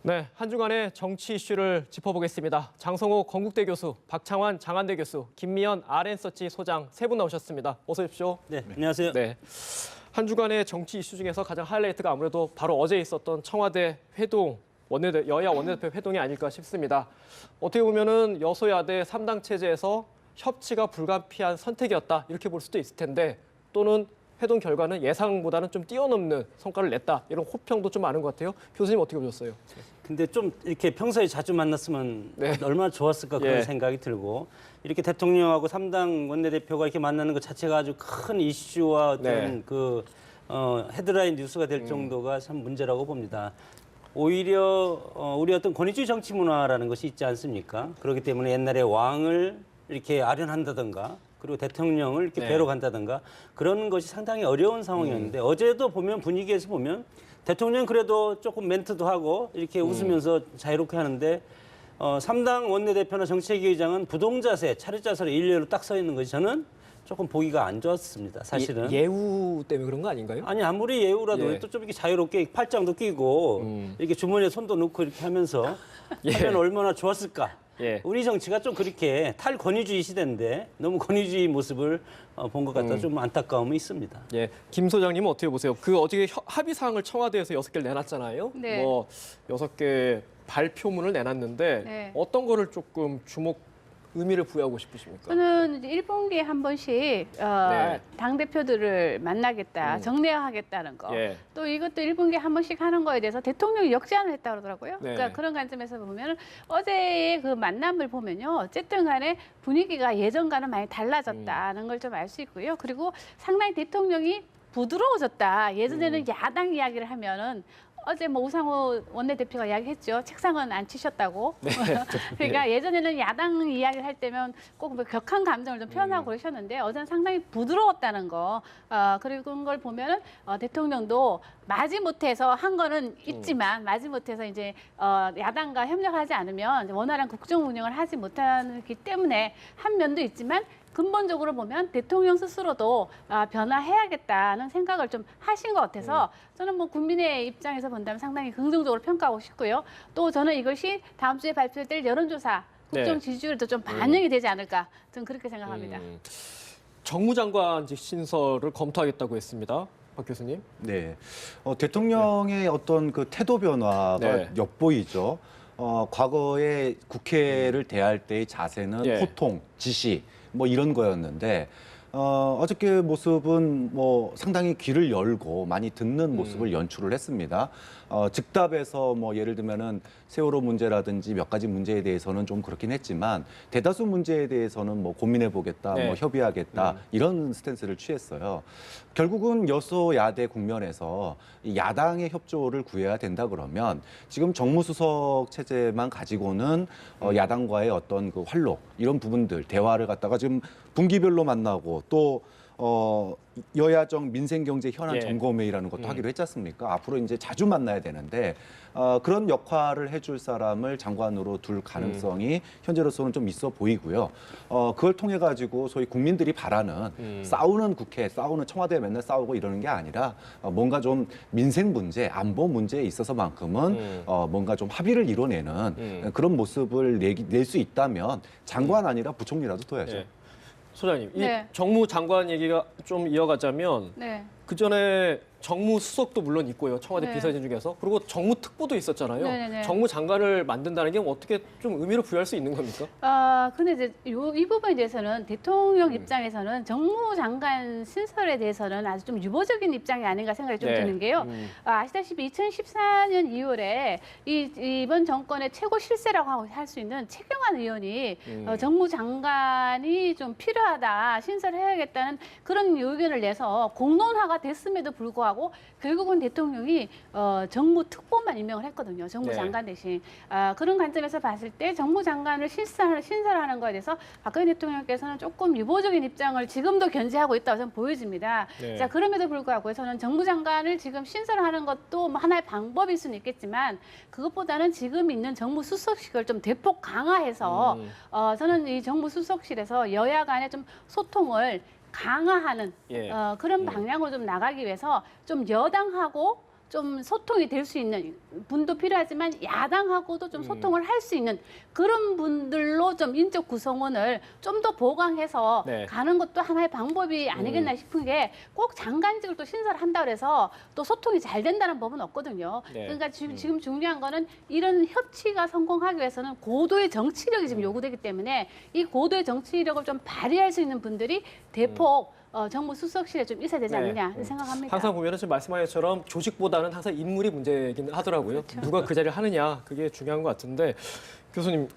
네, 한 주간의 정치 이슈를 짚어보겠습니다. 장성호 건국대 교수, 박창환 장한대 교수, 김미연 RN서치 소장 세 분 나오셨습니다. 어서 오십시오. 네, 안녕하세요. 네, 한 주간의 정치 이슈 중에서 가장 하이라이트가 아무래도 바로 어제 있었던 청와대 회동, 여야 원내대표 회동이 아닐까 싶습니다. 어떻게 보면은 여소야대 3당 체제에서 협치가 불가피한 선택이었다 이렇게 볼 수도 있을 텐데 또는 회동 결과는 예상보다는 좀 뛰어넘는 성과를 냈다. 이런 호평도 좀 많은 것 같아요. 교수님 어떻게 보셨어요? 근데 좀 이렇게 평소에 자주 만났으면 얼마나 좋았을까 그런 생각이 들고 이렇게 대통령하고 3당 원내대표가 이렇게 만나는 것 자체가 아주 큰 이슈와 어떤 헤드라인 뉴스가 될 정도가 참 문제라고 봅니다. 오히려 우리 어떤 권위주의 정치 문화라는 것이 있지 않습니까? 그렇기 때문에 옛날에 왕을 이렇게 아련한다든가 그리고 대통령을 이렇게 뵈러 간다든가 그런 것이 상당히 어려운 상황이었는데 어제도 보면 분위기에서 보면 대통령 그래도 조금 멘트도 하고 이렇게 웃으면서 자유롭게 하는데 3당 원내대표나 정책위 의장은 부동자세, 차렷자세로 일렬로 딱 서 있는 것이 저는 조금 보기가 안 좋았습니다. 사실은. 예우 때문에 그런 거 아닌가요? 아니 아무리 예우라도 또 좀 이렇게 자유롭게 팔짱도 끼고 이렇게 주머니에 손도 넣고 이렇게 하면서 하면 얼마나 좋았을까. 우리 정치가 좀 그렇게 탈권위주의 시대인데 너무 권위주의 모습을 본 것 같다 좀 안타까움이 있습니다. 김 소장님은 어떻게 보세요? 그 어제 합의 사항을 청와대에서 6개를 내놨잖아요. 네. 뭐 6개 발표문을 내놨는데 어떤 거를 조금 의미를 부여하고 싶으십니까? 저는 이제 1분기에 한 번씩 당대표들을 만나겠다, 정례화하겠다는 거. 또 이것도 1분기에 한 번씩 하는 거에 대해서 대통령이 역제안을 했다고 그러더라고요. 그러니까 그런 관점에서 보면 어제의 그 만남을 보면요. 어쨌든 간에 분위기가 예전과는 많이 달라졌다는 걸 좀 알 수 있고요. 그리고 상당히 대통령이 부드러워졌다. 예전에는 야당 이야기를 하면은 어제 뭐 우상호 원내대표가 이야기했죠. 책상은 안 치셨다고. 그러니까 예전에는 야당 이야기를 할 때면 꼭 뭐 격한 감정을 좀 표현하고 그러셨는데 어제는 상당히 부드러웠다는 거. 그리고 그런 걸 보면은 대통령도 마지못해서 한 거는 있지만 마지못해서 이제 야당과 협력하지 않으면 원활한 국정 운영을 하지 못하기 때문에 한 면도 있지만 근본적으로 보면 대통령 스스로도 변화해야겠다는 생각을 좀 하신 것 같아서 저는 뭐 국민의 입장에서 본다면 상당히 긍정적으로 평가하고 싶고요. 또 저는 이것이 다음 주에 발표될 여론조사 국정 지지율도 좀 반영이 되지 않을까 저는 그렇게 생각합니다. 정무장관직 신설을 검토하겠다고 했습니다. 박 교수님. 네, 대통령의 어떤 그 태도 변화가 엿보이죠. 과거에 국회를 대할 때의 자세는 호통, 지시 뭐 이런 거였는데 어저께 모습은 뭐 상당히 귀를 열고 많이 듣는 모습을 연출을 했습니다. 즉답에서 뭐 예를 들면은 세월호 문제라든지 몇 가지 문제에 대해서는 좀 그렇긴 했지만 대다수 문제에 대해서는 뭐 고민해 보겠다, 뭐 협의하겠다 이런 스탠스를 취했어요. 결국은 여소야대 국면에서 이 야당의 협조를 구해야 된다 그러면 지금 정무수석 체제만 가지고는 야당과의 어떤 그 활록 이런 부분들 대화를 갖다가 지금 분기별로 만나고 또 여야정 민생경제 현안 점검회의라는 것도 하기로 했지 않습니까? 앞으로 이제 자주 만나야 되는데 그런 역할을 해줄 사람을 장관으로 둘 가능성이 현재로서는 좀 있어 보이고요. 그걸 통해 가지고 소위 국민들이 바라는 싸우는 국회, 싸우는 청와대에 맨날 싸우고 이러는 게 아니라 뭔가 좀 민생 문제, 안보 문제에 있어서만큼은 뭔가 좀 합의를 이뤄내는 그런 모습을 낼 수 있다면 장관 아니라 부총리라도 둬야죠. 소장님, 이 정무장관 얘기가 좀 이어가자면 그 전에 정무수석도 물론 있고요. 청와대 비서진 중에서. 그리고 정무특보도 있었잖아요. 정무장관을 만든다는 게 어떻게 좀 의미를 부여할 수 있는 겁니까? 근데 이제 이 부분에 대해서는 대통령 입장에서는 정무장관 신설에 대해서는 아주 좀 유보적인 입장이 아닌가 생각이 좀 드는 게요. 아시다시피 2014년 2월에 이번 정권의 최고 실세라고 할 수 있는 최경환 의원이 정무장관이 좀 필요하다, 신설해야겠다는 그런 의견을 내서 공론화가 됐음에도 불구하고 결국은 대통령이 정무특보만 임명을 했거든요. 정무장관 대신. 그런 관점에서 봤을 때 정무장관을 신설하는 거에 대해서 박근혜 대통령께서는 조금 유보적인 입장을 지금도 견지하고 있다고 저는 보여집니다. 자, 그럼에도 불구하고 저는 정무장관을 지금 신설하는 것도 뭐 하나의 방법일 수는 있겠지만 그것보다는 지금 있는 정무수석실을 좀 대폭 강화해서 저는 이 정무수석실에서 여야 간의 좀 소통을 강화하는 그런 방향으로 좀 나가기 위해서 좀 여당하고 좀 소통이 될 수 있는 분도 필요하지만 야당하고도 좀 소통을 할 수 있는 그런 분들로 좀 인적 구성원을 좀 더 보강해서 네. 가는 것도 하나의 방법이 아니겠나 싶은 게 꼭 장관직을 또 신설한다 그래서 또 소통이 잘 된다는 법은 없거든요. 네. 그러니까 지금 중요한 거는 이런 협치가 성공하기 위해서는 고도의 정치력이 지금 요구되기 때문에 이 고도의 정치력을 좀 발휘할 수 있는 분들이 대폭 정부 수석실에 좀 있어야 되지 않느냐 생각합니다. 항상 보면은 지금 말씀하신 것처럼 조직보다는 항상 인물이 문제이긴 하더라고요. 그렇죠. 누가 그 자리를 하느냐 그게 중요한 것 같은데 교수님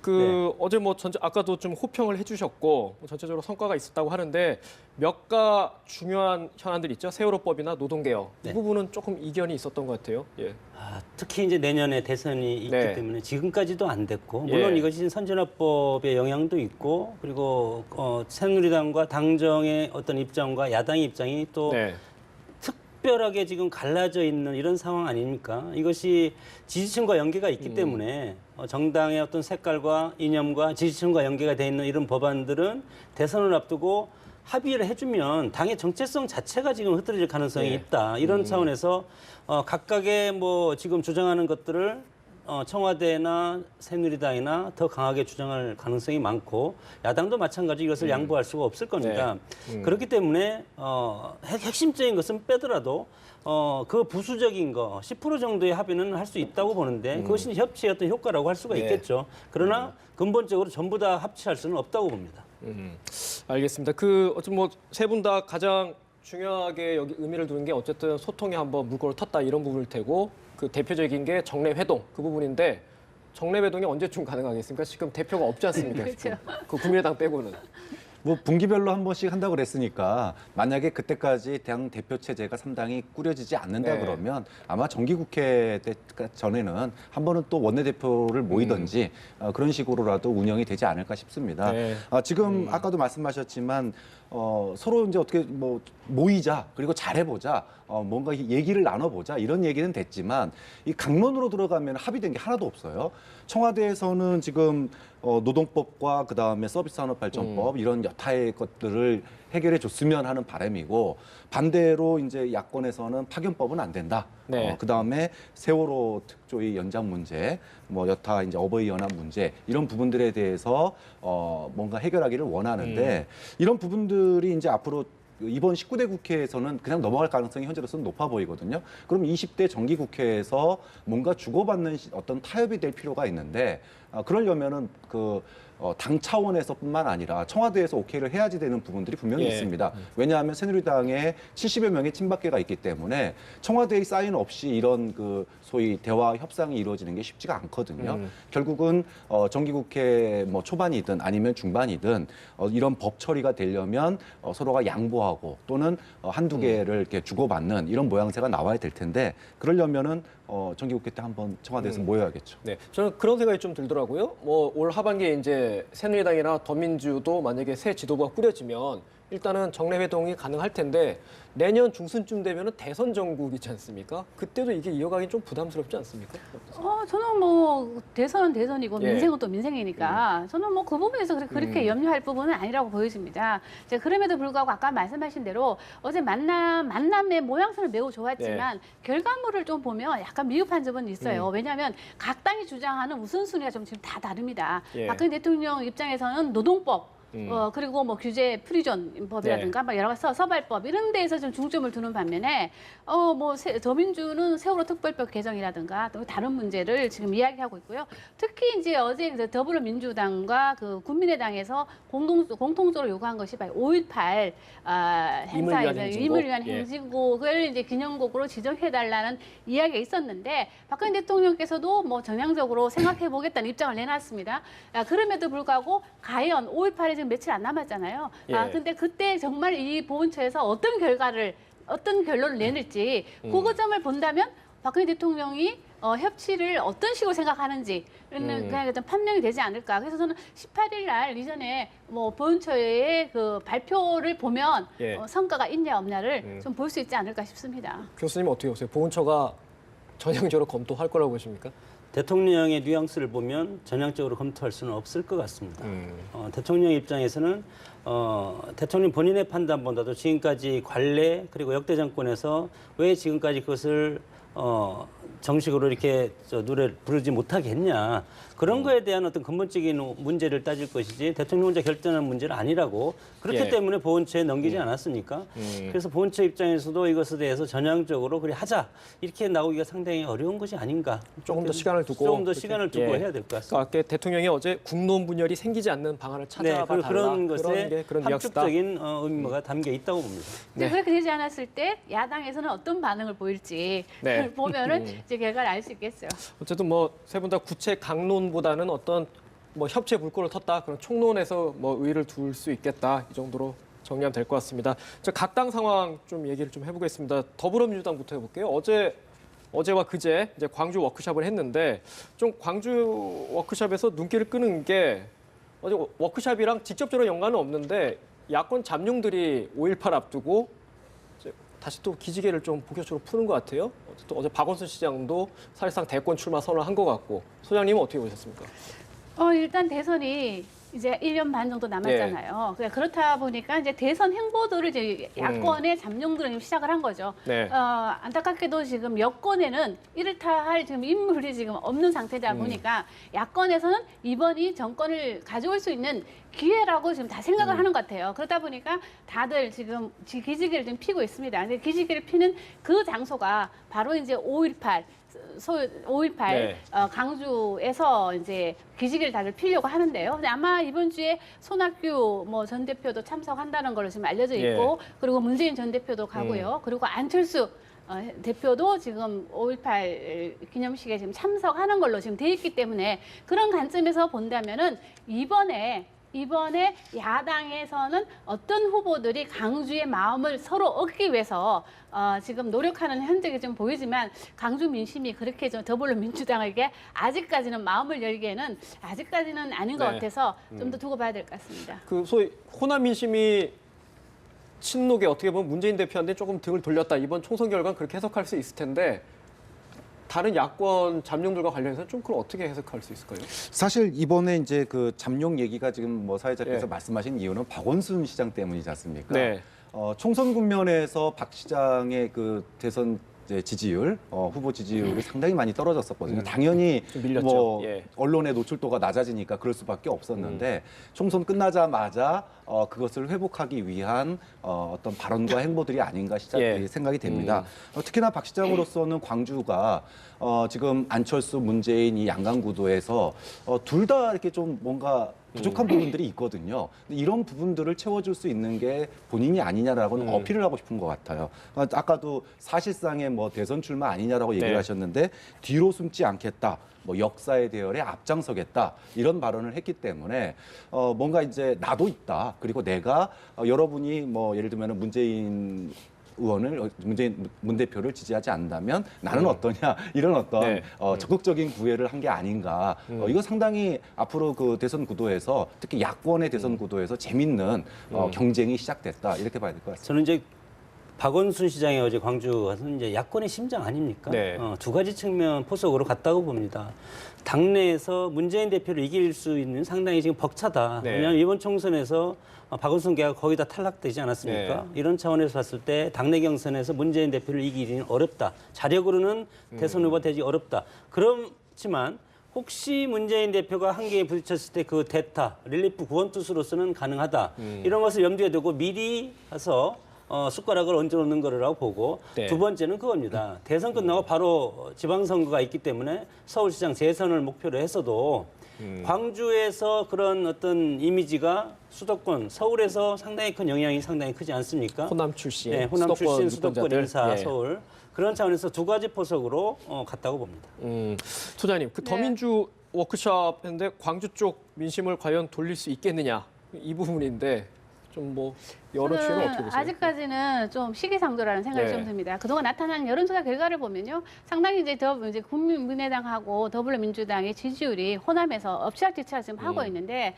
어제 뭐 아까도 좀 호평을 해주셨고 전체적으로 성과가 있었다고 하는데 몇 가 중요한 현안들 있죠. 세월호법이나 노동개혁 이 부분은 조금 이견이 있었던 것 같아요. 예. 특히 이제 내년에 대선이 있기 때문에 지금까지도 안 됐고 물론 예. 이것이 선진화법의 영향도 있고 그리고 새누리당과 당정의 어떤 입장과 야당의 입장이 또 특별하게 지금 갈라져 있는 이런 상황 아닙니까? 이것이 지지층과 연계가 있기 때문에 정당의 어떤 색깔과 이념과 지지층과 연계가 돼 있는 이런 법안들은 대선을 앞두고 합의를 해주면 당의 정체성 자체가 지금 흐트러질 가능성이 있다. 이런 차원에서 각각의 뭐 지금 주장하는 것들을 청와대나 새누리당이나 더 강하게 주장할 가능성이 많고 야당도 마찬가지 이것을 양보할 수가 없을 겁니다. 그렇기 때문에 핵심적인 것은 빼더라도 그 부수적인 거 10% 정도의 합의는 할 수 있다고 보는데 그것이 협치의 어떤 효과라고 할 수가 있겠죠. 그러나 근본적으로 전부 다 합치할 수는 없다고 봅니다. 알겠습니다. 어쨌든 뭐 세 분 다 가장 중요하게 여기 의미를 두는 게 어쨌든 소통에 한번 물꼬를 텄다 이런 부분일 테고 그 대표적인 게 정례 회동 그 부분인데 정례 회동이 언제쯤 가능하겠습니까? 지금 대표가 없지 않습니까? 그렇죠. 그 국민의당 빼고는. 뭐 분기별로 한 번씩 한다고 그랬으니까 만약에 그때까지 당 대표 체제가 상당히 꾸려지지 않는다 그러면 아마 정기국회 때 전에는 한 번은 또 원내대표를 모이든지 그런 식으로라도 운영이 되지 않을까 싶습니다. 지금 아까도 말씀하셨지만 서로 이제 어떻게 뭐 모이자 그리고 잘해보자 뭔가 얘기를 나눠보자 이런 얘기는 됐지만 이 강론으로 들어가면 합의된 게 하나도 없어요. 청와대에서는 지금 노동법과 그 다음에 서비스산업발전법 이런 여타의 것들을 해결해 줬으면 하는 바람이고 반대로 이제 야권에서는 파견법은 안 된다. 그 다음에 세월호 특조위 연장 문제, 뭐 여타 이제 어버이 연합 문제 이런 부분들에 대해서 뭔가 해결하기를 원하는데 이런 부분들이 이제 앞으로 이번 19대 국회에서는 그냥 넘어갈 가능성이 현재로서는 높아 보이거든요. 그럼 20대 정기국회에서 뭔가 주고받는 어떤 타협이 될 필요가 있는데 그러려면은 당 차원에서뿐만 아니라 청와대에서 오케이를 해야지 되는 부분들이 분명히 있습니다. 왜냐하면 새누리당에 70여 명의 친박계가 있기 때문에 청와대의 사인 없이 이런 소위 대화 협상이 이루어지는 게 쉽지가 않거든요. 결국은 정기국회 뭐 초반이든 아니면 중반이든 이런 법 처리가 되려면 서로가 양보하고 또는 한두 개를 이렇게 주고받는 이런 모양새가 나와야 될 텐데 그러려면은 정기국회 때 한번 청와대에서 모여야겠죠. 네, 저는 그런 생각이 좀 들더라고요. 뭐 올 하반기에 이제 새누리당이나 더민주도 만약에 새 지도부가 꾸려지면 일단은 정례 회동이 가능할 텐데 내년 중순쯤 되면은 대선 정국이지 않습니까? 그때도 이게 이어가기 좀 부담스럽지 않습니까? 저는 뭐 대선은 대선이고 예. 민생은 또 민생이니까 저는 뭐 그 부분에서 그렇게 염려할 부분은 아니라고 보여집니다. 그럼에도 불구하고 아까 말씀하신 대로 어제 만남의 모양새는 매우 좋았지만 결과물을 좀 보면 약간 미흡한 점은 있어요. 왜냐하면 각 당이 주장하는 우선순위가 좀 지금 다 다릅니다. 박근혜 대통령 입장에서는 노동법 그리고 뭐 규제 프리존 법이라든가 막 여러 가지 서발법 이런 데에서 좀 중점을 두는 반면에 더민주는 세월호 특별법 개정이라든가 또 다른 문제를 지금 이야기하고 있고요. 특히 이제 어제 더불어민주당과 국민의당에서 공통적으로 요구한 것이 바로 5.18 행사에서 임을 위한 행진곡을 이제 기념곡으로 지정해달라는 이야기가 있었는데 박근혜 대통령께서도 뭐 전향적으로 생각해보겠다는 입장을 내놨습니다. 그럼에도 불구하고 과연 5.18에 지금 며칠 안 남았잖아요. 근데 그때 정말 이 보훈처에서 어떤 결론을 내릴지 그 점을 본다면 박근혜 대통령이 협치를 어떤 식으로 생각하는지 그냥 좀 판명이 되지 않을까. 그래서 저는 18일 날 이전에 뭐 보훈처의 그 발표를 보면 성과가 있냐 없냐를 좀 볼 수 있지 않을까 싶습니다. 교수님 어떻게 보세요? 보훈처가 전향적으로 검토할 거라고 보십니까? 대통령의 뉘앙스를 보면 전향적으로 검토할 수는 없을 것 같습니다. 대통령 입장에서는 대통령 본인의 판단보다도 지금까지 관례 그리고 역대 정권에서 왜 지금까지 그것을 정식으로 이렇게 노래를 부르지 못하게 했냐. 그런 거에 대한 어떤 근본적인 문제를 따질 것이지 대통령 혼자 결정하는 문제는 아니라고 그렇기 때문에 보훈처에 넘기지 않았습니까? 그래서 보훈처 입장에서도 이것에 대해서 전향적으로 그래 하자 이렇게 나오기가 상당히 어려운 것이 아닌가. 조금 더 시간을 두고 해야 될 것 같습니다. 아까 대통령이 어제 국론 분열이 생기지 않는 방안을 찾아봐 달라. 그런 것에 그런 함축적인 의미가 담겨 있다고 봅니다. 네. 그렇게 되지 않았을 때 야당에서는 어떤 반응을 보일지 보면은 이제 결과를 알 수 있겠어요. 어쨌든 뭐 세 분 다 구체 강론보다는 어떤 뭐 협치에 물꼬를 텄다 그런 총론에서 뭐 의의를 둘 수 있겠다 이 정도로 정리하면 될 것 같습니다. 각 당 상황 좀 얘기를 좀 해보겠습니다. 더불어민주당부터 해볼게요. 어제와 그제 이제 광주 워크숍을 했는데 좀 광주 워크숍에서 눈길을 끄는 게 어제 워크숍이랑 직접적으로 연관은 없는데 야권 잠룡들이 5.18 앞두고 다시 또 기지개를 좀 본격적으로 푸는 것 같아요. 또 어제 박원순 시장도 사실상 대권 출마 선언을 한 것 같고 소장님은 어떻게 보셨습니까? 일단 대선이 이제 1년 반 정도 남았잖아요. 그렇다 보니까 이제 대선 행보들을 이제 야권의 잠룡들은 시작을 한 거죠. 안타깝게도 지금 여권에는 이를타 할 지금 인물이 지금 없는 상태다 보니까 야권에서는 이번이 정권을 가져올 수 있는 기회라고 지금 다 생각을 하는 것 같아요. 그러다 보니까 다들 지금 기지개를 좀 피고 있습니다. 근데 기지개를 피는 그 장소가 바로 이제 5.18 강주에서 이제 기지개를 다들 피려고 하는데요. 근데 아마 이번 주에 손학규 전 대표도 참석한다는 걸로 지금 알려져 있고, 그리고 문재인 전 대표도 가고요. 그리고 안철수 대표도 지금 5.18 기념식에 지금 참석하는 걸로 지금 돼 있기 때문에 그런 관점에서 본다면은 이번에 야당에서는 어떤 후보들이 강주의 마음을 서로 얻기 위해서 지금 노력하는 현장이 좀 보이지만 강주 민심이 그렇게 좀 더불어민주당에게 아직까지는 마음을 열기에는 아직까지는 아닌 것 같아서 좀 더 두고 봐야 될 것 같습니다. 그 소위 호남 민심이 친노계 어떻게 보면 문재인 대표한테 조금 등을 돌렸다. 이번 총선 결과는 그렇게 해석할 수 있을 텐데 다른 야권 잠룡들과 관련해서 좀 그걸 어떻게 해석할 수 있을까요? 사실 이번에 이제 그 잠룡 얘기가 지금 뭐 사회자께서 말씀하신 이유는 박원순 시장 때문이지 않습니까? 총선 국면에서 박 시장의 그 대선 지지율, 후보 지지율이 상당히 많이 떨어졌었거든요. 당연히 뭐 언론의 노출도가 낮아지니까 그럴 수밖에 없었는데 총선 끝나자마자 그것을 회복하기 위한 어떤 발언과 행보들이 아닌가 생각이 됩니다. 특히나 박 시장으로서는 광주가 지금 안철수, 문재인 이 양강 구도에서 둘 다 이렇게 좀 뭔가 부족한 부분들이 있거든요. 이런 부분들을 채워줄 수 있는 게 본인이 아니냐라고는 어필을 하고 싶은 것 같아요. 아까도 사실상의 뭐 대선 출마 아니냐라고 얘기를 하셨는데 뒤로 숨지 않겠다. 뭐 역사의 대열에 앞장서겠다 이런 발언을 했기 때문에 뭔가 이제 나도 있다. 그리고 내가 여러분이 뭐 예를 들면 문재인 문 대표를 지지하지 않는다면 나는 어떠냐 이런 어떤 적극적인 구애를 한 게 아닌가. 이거 상당히 앞으로 그 대선 구도에서 특히 야권의 대선 구도에서 재밌는 경쟁이 시작됐다 이렇게 봐야 될 것 같습니다. 저는 이제 박원순 시장이 어제 광주 가서 이제 야권의 심장 아닙니까? 두 가지 측면 포석으로 갔다고 봅니다. 당내에서 문재인 대표를 이길 수 있는 상당히 지금 벅차다. 왜냐하면 이번 총선에서 박원순계가 거의 다 탈락되지 않았습니까? 이런 차원에서 봤을 때 당내 경선에서 문재인 대표를 이기기는 어렵다. 자력으로는 대선 후보 되기 어렵다. 그렇지만 혹시 문재인 대표가 한계에 부딪혔을 때 그 대타, 릴리프 구원 투수로서는 가능하다. 이런 것을 염두에 두고 미리 가서 숟가락을 얹어놓는 거라고 보고 두 번째는 그겁니다. 대선 끝나고 바로 지방선거가 있기 때문에 서울시장 재선을 목표로 해서도 광주에서 그런 어떤 이미지가 수도권, 서울에서 상당히 큰 영향이 상당히 크지 않습니까? 호남 출신, 호남 출신 수도권 인사, 서울. 그런 차원에서 두 가지 포석으로 갔다고 봅니다. 소장님, 그 더민주 워크숍 했는데 광주 쪽 민심을 과연 돌릴 수 있겠느냐 이 부분인데 좀 뭐 여러 취는 어떻게 보세요? 아직까지는 좀 시기상조라는 생각이 좀 듭니다. 그동안 나타난 여론조사 결과를 보면요, 상당히 이제 국민의당하고 더불어민주당의 지지율이 호남에서 엎치락뒤치락 지금 하고 있는데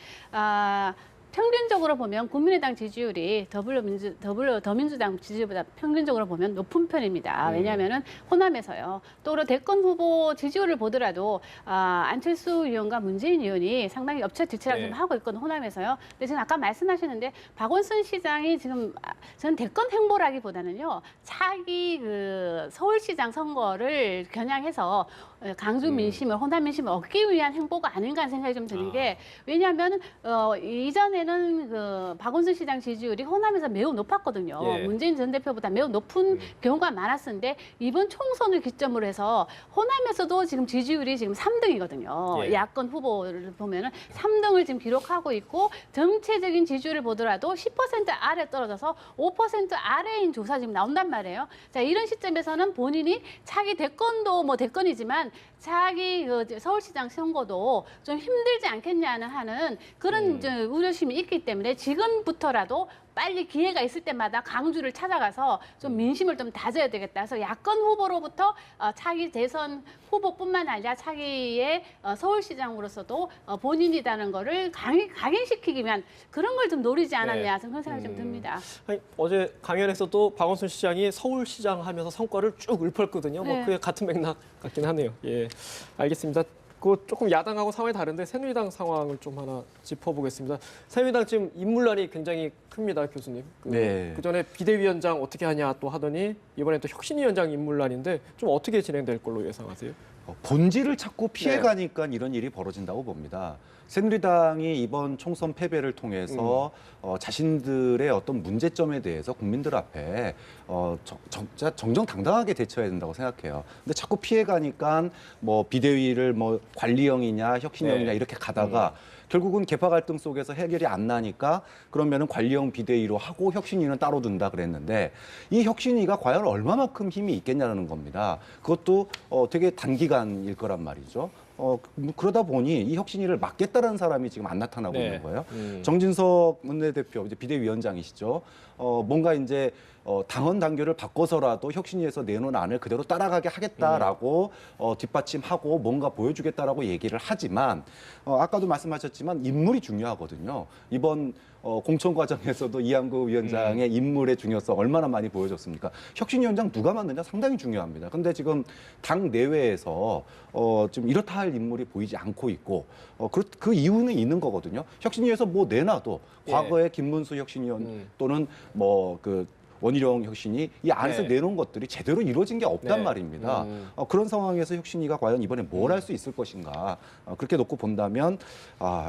평균적으로 보면 국민의당 지지율이 더민주당 지지율보다 평균적으로 보면 높은 편입니다. 왜냐하면은 호남에서요. 또 대권 후보 지지율을 보더라도 안철수 의원과 문재인 의원이 상당히 엎쳐뒤치락 좀 하고 있거든요. 호남에서요. 근데 지금 아까 말씀하시는데 박원순 시장이 지금 저는 대권 행보라기보다는요. 차기 그 서울시장 선거를 겨냥해서 강주 민심을 호남 민심을 얻기 위한 행보가 아닌가 하는 생각이 좀 드는 게 왜냐하면 이전에는 그 박원순 시장 지지율이 호남에서 매우 높았거든요. 예. 문재인 전 대표보다 매우 높은 경우가 많았는데 이번 총선을 기점으로 해서 호남에서도 지금 지지율이 지금 3등이거든요. 예. 야권 후보를 보면은 3등을 지금 기록하고 있고 전체적인 지지율을 보더라도 10% 아래 떨어져서 5% 아래인 조사 지금 나온단 말이에요. 자, 이런 시점에서는 본인이 차기 대권도 뭐 대권이지만 차기 그 서울시장 선거도 좀 힘들지 않겠냐는 하는 그런 이제 우려심이 있기 때문에 지금부터라도 빨리 기회가 있을 때마다 강주를 찾아가서 좀 민심을 좀 다져야 되겠다. 그래서 야권 후보로부터 차기 대선 후보뿐만 아니라 차기의 서울시장으로서도 본인이라는 거를 각인시키기 위한 그런 걸 좀 노리지 않았냐 그런 생각이 좀 듭니다. 아니, 어제 강연에서도 박원순 시장이 서울시장 하면서 성과를 쭉 읊었거든요. 뭐 네. 그게 같은 맥락 같긴 하네요. 예, 알겠습니다. 그 조금 야당하고 상황이 다른데 새누리당 상황을 좀 하나 짚어보겠습니다. 새누리당 지금 인물난이 굉장히 큽니다, 교수님. 네. 그 전에 비대위원장 어떻게 하냐 또 하더니 이번에 또 혁신위원장 인물난인데 좀 어떻게 진행될 걸로 예상하세요? 본질을 자꾸 피해가니까 이런 일이 벌어진다고 봅니다. 새누리당이 이번 총선 패배를 통해서 자신들의 어떤 문제점에 대해서 국민들 앞에 정정당당하게 대처해야 된다고 생각해요. 근데 자꾸 피해가니까 뭐 비대위를 뭐 관리형이냐 혁신형이냐 이렇게 가다가 결국은 계파 갈등 속에서 해결이 안 나니까 그러면은 관리형 비대위로 하고 혁신위는 따로 둔다 그랬는데 이 혁신위가 과연 얼마만큼 힘이 있겠냐는 겁니다. 그것도 되게 단기간일 거란 말이죠. 그러다 보니 이 혁신위를 맡겠다라는 사람이 지금 안 나타나고 있는 거예요. 정진석 원내대표 이제 비대위원장이시죠. 뭔가 이제 당헌 당규를 바꿔서라도 혁신위에서 내놓은 안을 그대로 따라가게 하겠다라고 뒷받침하고 뭔가 보여주겠다라고 얘기를 하지만 아까도 말씀하셨지만 인물이 중요하거든요. 이번 공천 과정에서도 이한구 위원장의 인물의 중요성 얼마나 많이 보여줬습니까? 혁신위원장 누가 맡느냐 상당히 중요합니다. 근데 지금 당 내외에서 좀 이렇다 할 인물이 보이지 않고 있고 그 이유는 있는 거거든요. 혁신위에서 뭐 내놔도 과거에 김문수 혁신위원 또는 뭐 그 원희룡 혁신이 이 안에서 내놓은 것들이 제대로 이루어진 게 없단 말입니다. 그런 상황에서 혁신위가 과연 이번에 뭘 할 수 있을 것인가 그렇게 놓고 본다면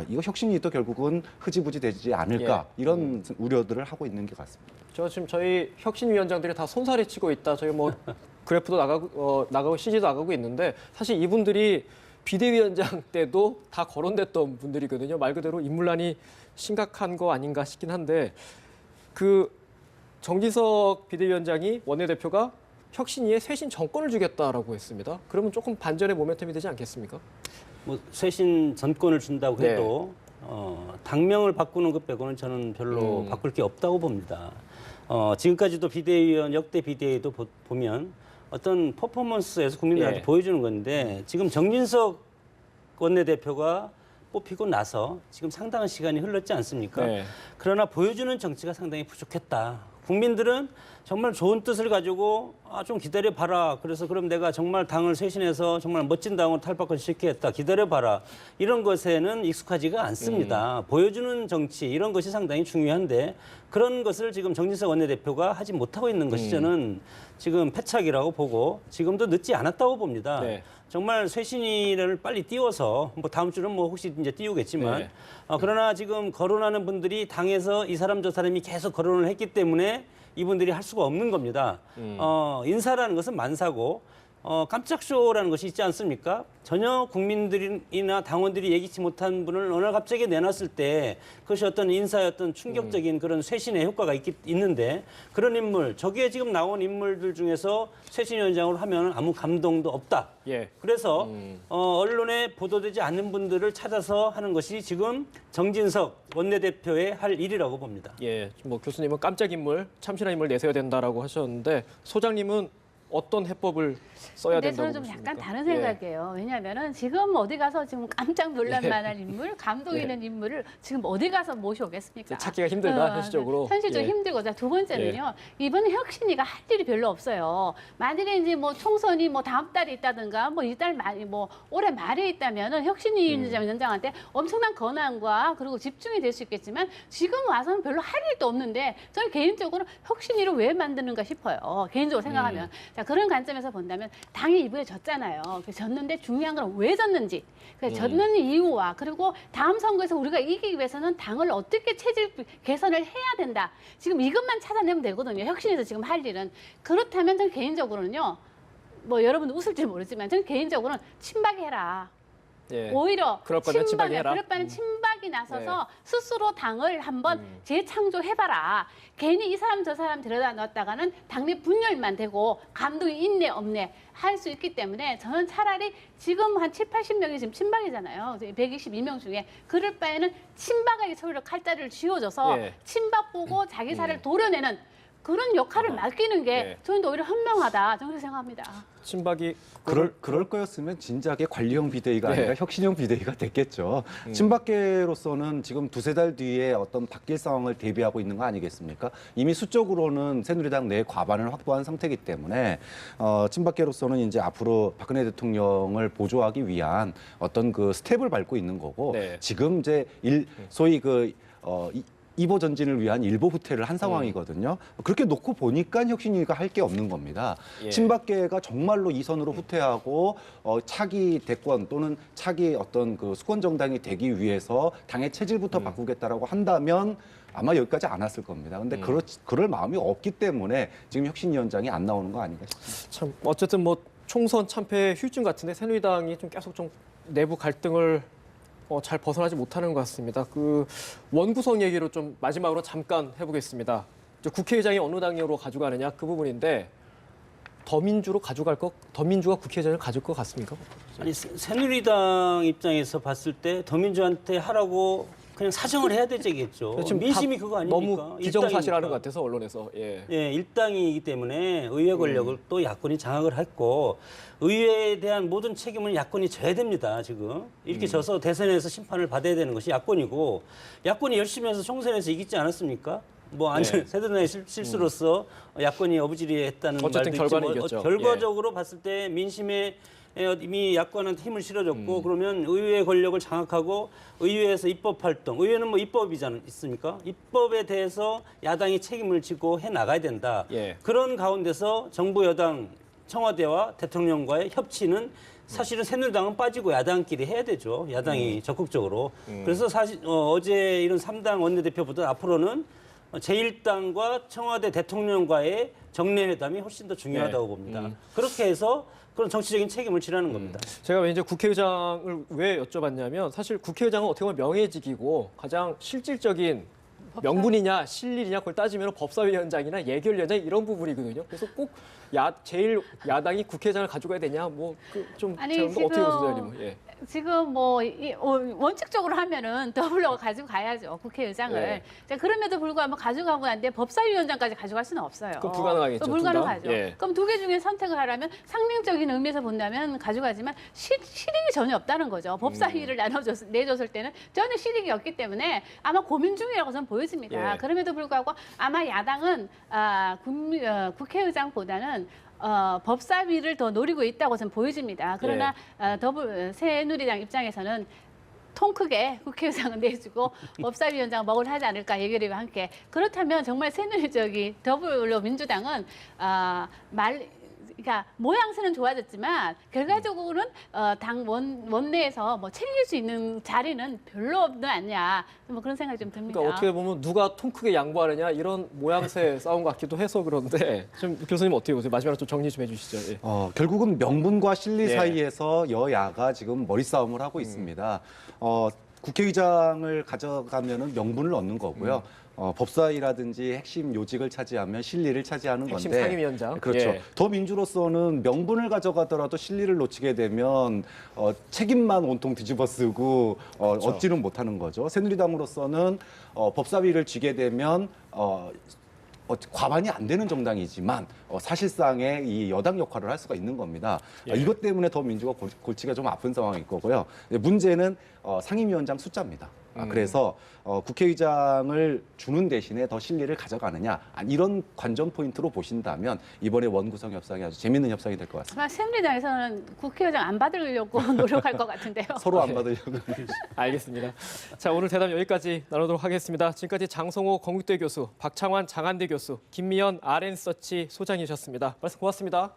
이거 혁신위도 결국은 흐지부지 되지 않을까 이런 우려들을 하고 있는 게 같습니다. 저 지금 저희 혁신위원장들이 다 손살이 치고 있다. 저희 뭐 그래프도 나가고 CG도 나가고 있는데 사실 이분들이 비대위원장 때도 다 거론됐던 분들이거든요. 말 그대로 인물난이 심각한 거 아닌가 싶긴 한데 그 정진석 비대위원장이 원내대표가 혁신위에 쇄신 정권을 주겠다라고 했습니다. 그러면 조금 반전의 모멘텀이 되지 않겠습니까? 뭐 쇄신 전권을 준다고 해도 당명을 바꾸는 것 빼고는 저는 별로 바꿀 게 없다고 봅니다. 지금까지도 비대위원 역대 비대위도 보면 어떤 퍼포먼스에서 국민들한테 보여주는 건데 지금 정진석 원내대표가 뽑히고 나서 지금 상당한 시간이 흘렀지 않습니까? 그러나 보여주는 정치가 상당히 부족했다. 국민들은 정말 좋은 뜻을 가지고 좀 기다려봐라. 그래서 그럼 내가 정말 당을 쇄신해서 정말 멋진 당으로 탈바꿈 시키겠다. 기다려봐라. 이런 것에는 익숙하지가 않습니다. 보여주는 정치 이런 것이 상당히 중요한데 그런 것을 지금 정진석 원내대표가 하지 못하고 있는 것이 저는 지금 패착이라고 보고 지금도 늦지 않았다고 봅니다. 정말 쇄신위를 빨리 띄워서 뭐 다음 주는 뭐 혹시 이제 띄우겠지만 그러나 지금 거론하는 분들이 당에서 이 사람 저 사람이 계속 거론을 했기 때문에 이분들이 할 수가 없는 겁니다. 인사라는 것은 만사고 깜짝 쇼라는 것이 있지 않습니까? 전혀 국민들이나 당원들이 예기치 못한 분을 어느 날 갑자기 내놨을 때 그것이 어떤 인사의 어떤 충격적인 그런 쇄신의 효과가 있는데 그런 인물, 저기에 지금 나온 인물들 중에서 쇄신위원장으로 하면 아무 감동도 없다. 그래서 언론에 보도되지 않는 분들을 찾아서 하는 것이 지금 정진석 원내대표의 할 일이라고 봅니다. 뭐 교수님은 깜짝 인물, 참신한 인물 내세워야 된다라고 하셨는데 소장님은 어떤 해법을 써야 근데 된다고 저는 좀 보십니까? 약간 다른 생각이에요. 왜냐하면은 지금 어디 가서 지금 깜짝 놀랄 만한 인물, 감동 있는 인물을 지금 어디 가서 모셔오겠습니까? 찾기가 힘들다, 현실적으로. 현실적으로 힘들고. 자, 두 번째는요. 이번 혁신위가 할 일이 별로 없어요. 만일에 이제 뭐 총선이 뭐 다음 달에 있다든가 뭐 이달 말, 뭐 올해 말에 있다면은 혁신위원장한테 엄청난 권한과 그리고 집중이 될 수 있겠지만 지금 와서는 별로 할 일도 없는데 저는 개인적으로 혁신위를 왜 만드는가 싶어요. 개인적으로 생각하면. 자, 그런 관점에서 본다면 당이 이번에 졌잖아요. 졌는데 중요한 건 왜 졌는지. 졌는 이유와 그리고 다음 선거에서 우리가 이기기 위해서는 당을 어떻게 체질 개선을 해야 된다. 지금 이것만 찾아내면 되거든요. 혁신에서 지금 할 일은. 그렇다면 저는 개인적으로는요. 뭐 여러분 웃을지 모르지만 저는 개인적으로는 친박해라. 예. 오히려 그럴 거면 친박이 해라. 그럴 바는 친박이 나서서 스스로 당을 한번 재창조해봐라. 괜히 이 사람 저 사람 들여다 놨다가는 당내 분열만 되고 감동이 있네 없네 할 수 있기 때문에 저는 차라리 지금 한 7, 80명이 지금 친박이잖아요. 122명 중에. 그럴 바에는 친박에게 서로 칼자루를 쥐어줘서 예. 친박 보고 자기 살을 도려내는 그런 역할을 맡기는 게 저는 오히려 현명하다. 저는 그렇게 생각합니다. 친박이 그럴 거였으면 진작에 관리형 비대위가 아니라 혁신형 비대위가 됐겠죠. 친박계로서는 지금 두세 달 뒤에 어떤 바뀔 상황을 대비하고 있는 거 아니겠습니까? 이미 수적으로는 새누리당 내 과반을 확보한 상태이기 때문에 친박계로서는 이제 앞으로 박근혜 대통령을 보조하기 위한 어떤 그 스텝을 밟고 있는 거고 지금 이제 소위 이보 전진을 위한 일보 후퇴를 한 상황이거든요. 그렇게 놓고 보니까 혁신위가 할 게 없는 겁니다. 친박계가 정말로 이 선으로 후퇴하고 차기 대권 또는 차기 어떤 그 수권 정당이 되기 위해서 당의 체질부터 바꾸겠다라고 한다면 아마 여기까지 안 왔을 겁니다. 근데 그럴 마음이 없기 때문에 지금 혁신위원장이 안 나오는 거 아닌가 싶습니다. 참 어쨌든 뭐 총선 참패 후유증 같은데 새누리당이 좀 계속 좀 내부 갈등을 잘 벗어나지 못하는 것 같습니다. 그 원구성 얘기로 좀 마지막으로 잠깐 해보겠습니다. 이제 국회의장이 어느 당으로 가져가느냐 그 부분인데 더민주가 국회의장을 가질 것 같습니까? 아니 새누리당 입장에서 봤을 때 더민주한테 하라고 그냥 사정을 해야 되겠죠. 지금 민심이 그거 아닙니까? 너무 기정사실하는 것 같아서 언론에서. 일당이기 때문에 의회 권력을 또 야권이 장악을 했고 의회에 대한 모든 책임을 야권이 져야 됩니다. 지금 이렇게 져서 대선에서 심판을 받아야 되는 것이 야권이고 야권이 열심히 해서 총선에서 이기지 않았습니까? 새누리당의 실수로서 야권이 어부지리했다는 말도 어쨌든 결과는 있지만 이겼죠. 결과적으로 봤을 때 민심에 이미 야권한테 힘을 실어줬고 그러면 의회 권력을 장악하고 의회에서 입법 활동, 의회는 뭐 입법이지 않습니까? 입법에 대해서 야당이 책임을 지고 해 나가야 된다. 그런 가운데서 정부 여당 청와대와 대통령과의 협치는 사실은 새누리당은 빠지고 야당끼리 해야 되죠. 야당이 적극적으로. 그래서 사실 어제 이런 3당 원내대표보다 앞으로는 제1당과 청와대 대통령과의 정례회담이 훨씬 더 중요하다고 봅니다. 그렇게 해서 그런 정치적인 책임을 지라는 겁니다. 제가 이제 국회의장을 왜 여쭤봤냐면 사실 국회의장은 어떻게 보면 명예직이고 가장 실질적인 명분이냐 실리냐 그걸 따지면 법사위원장이나 예결위원장 이런 부분이거든요. 그래서 꼭 제일 야당이 국회의장을 가져가야 되냐 좀 아니, 어떻게 보세요? 지금 원칙적으로 하면은 더블로 가지고 가야죠 국회의장을. 자, 그럼에도 불구하고 가져가고 난데 법사위원장까지 가져갈 수는 없어요. 그럼 불가능하겠죠. 불가능하죠. 그럼 두 개 중에 선택을 하라면 상명적인 의미에서 본다면 가져가지만 실익이 전혀 없다는 거죠. 법사위를 내줬을 때는 전혀 실익이 없기 때문에 아마 고민 중이라고 저는 보여집니다. 그럼에도 불구하고 아마 야당은 국회의장보다는 법사위를 더 노리고 있다고 저는 보여집니다. 그러나 새누리당 입장에서는 통 크게 국회의장은 내주고 법사위원장 먹을 하지 않을까 예결위와 함께. 그렇다면 정말 더불어민주당은 그러니까 모양새는 좋아졌지만 결과적으로는 당 원내에서 챙길 수 있는 자리는 별로 없는 않냐 그런 생각이 좀 듭니다. 그러니까 어떻게 보면 누가 통 크게 양보하느냐 이런 모양새 싸움 같기도 해서 그런데 좀 교수님 어떻게 보세요? 마지막으로 좀 정리 좀 해주시죠. 결국은 명분과 실리 사이에서 여야가 지금 머리싸움을 하고 있습니다. 국회의장을 가져가면은 명분을 얻는 거고요. 법사위라든지 핵심 요직을 차지하면 실리를 차지하는 건데. 핵심 상임위원장. 그렇죠. 더민주로서는 명분을 가져가더라도 실리를 놓치게 되면 책임만 온통 뒤집어쓰고 그렇죠. 얻지는 못하는 거죠. 새누리당으로서는 법사위를 쥐게 되면 과반이 안 되는 정당이지만 사실상의 이 여당 역할을 할 수가 있는 겁니다. 이것 때문에 더 민주가 골치가 좀 아픈 상황일 거고요. 문제는 상임위원장 숫자입니다. 그래서 국회의장을 주는 대신에 더 실리를 가져가느냐 이런 관전 포인트로 보신다면 이번에 원구성 협상이 아주 재밌는 협상이 될 것 같습니다. 새누리당에서는 국회의장 안 받으려고 노력할 것 같은데요. 서로 안 받으려고. 알겠습니다. 자, 오늘 대담 여기까지 나누도록 하겠습니다. 지금까지 장성호 건국대 교수, 박창환 장한대 교수, 김미연 RN서치 소장이셨습니다. 말씀 고맙습니다.